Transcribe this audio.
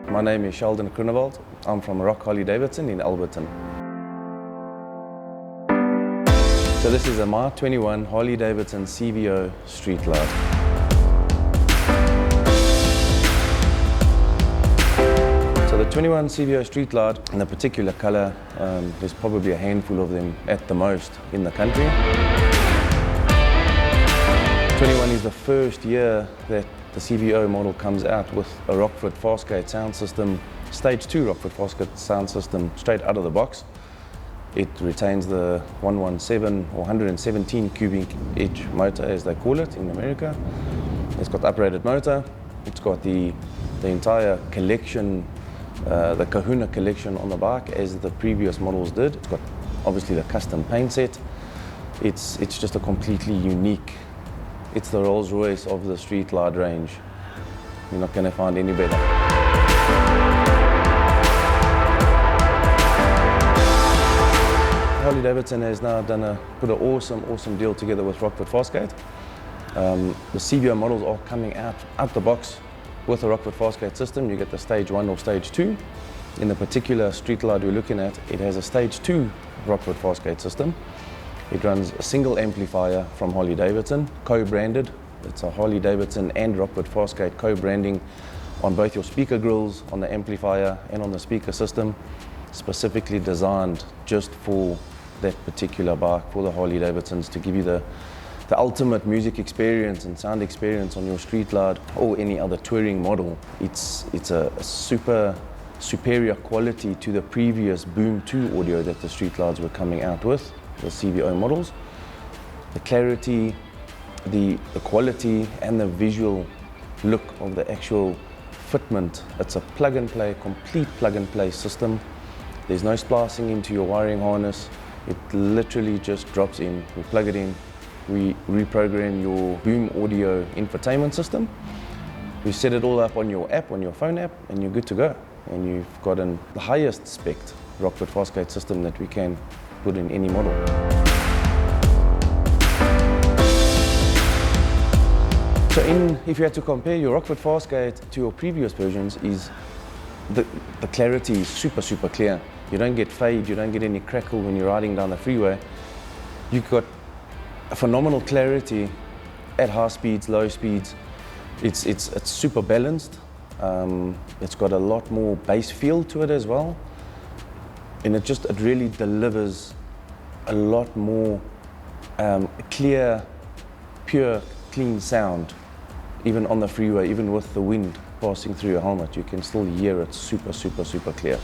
My name is Sheldon. I'm from ROC Harley Davidson in Alberton. So this is a Mark 21 Harley Davidson CVO Streetglide. So the 21 CVO Streetglide in a particular color, there's probably a handful of them at the most in the country. 21 is the first year that the CVO model comes out with a Rockford Fosgate sound system, stage 2 Rockford Fosgate sound system straight out of the box. It retains the 117 or 117 cubic inch motor, as they call it in America. It's got the uprated motor. It's got the entire collection, the Kahuna collection on the bike, as the previous models did. It's got obviously the custom paint set. It's just a completely unique. It's the Rolls Royce of the Streetglide range. You're not going to find any better. Harley Davidson has now put an awesome deal together with Rockford Fosgate. The CVO models are coming out the box with a Rockford Fosgate system. You get the stage 1 or stage 2. In the particular Streetglide we're looking at, it has a stage 2 Rockford Fosgate system. It runs a single amplifier from Harley Davidson, co-branded. It's a Harley Davidson and Rockford Fosgate co-branding on both your speaker grills, on the amplifier and on the speaker system, specifically designed just for that particular bike, for the Harley Davidsons, to give you the ultimate music experience and sound experience on your Streetglide or any other touring model. It's a superior quality to the previous Boom 2 audio that the Streetglides were coming out with, the CVO models. The clarity, the quality and the visual look of the actual fitment. It's a plug-and-play, complete plug-and-play system. There's no splicing into your wiring harness. It literally just drops in. We plug it in, we reprogram your Boom audio infotainment system. We set it all up on your app, on your phone app, and you're good to go. And you've got the highest spec Rockford Fosgate system that we can put in any model. So if you had to compare your Rockford Fosgate to your previous versions, is the clarity is super clear. You don't get fade, you don't get any crackle when you're riding down the freeway. You've got a phenomenal clarity at high speeds, low speeds. It's super balanced. It's got a lot more bass feel to it as well. And it really delivers a lot more clear, pure, clean sound. Even on the freeway, even with the wind passing through your helmet, you can still hear it super clear.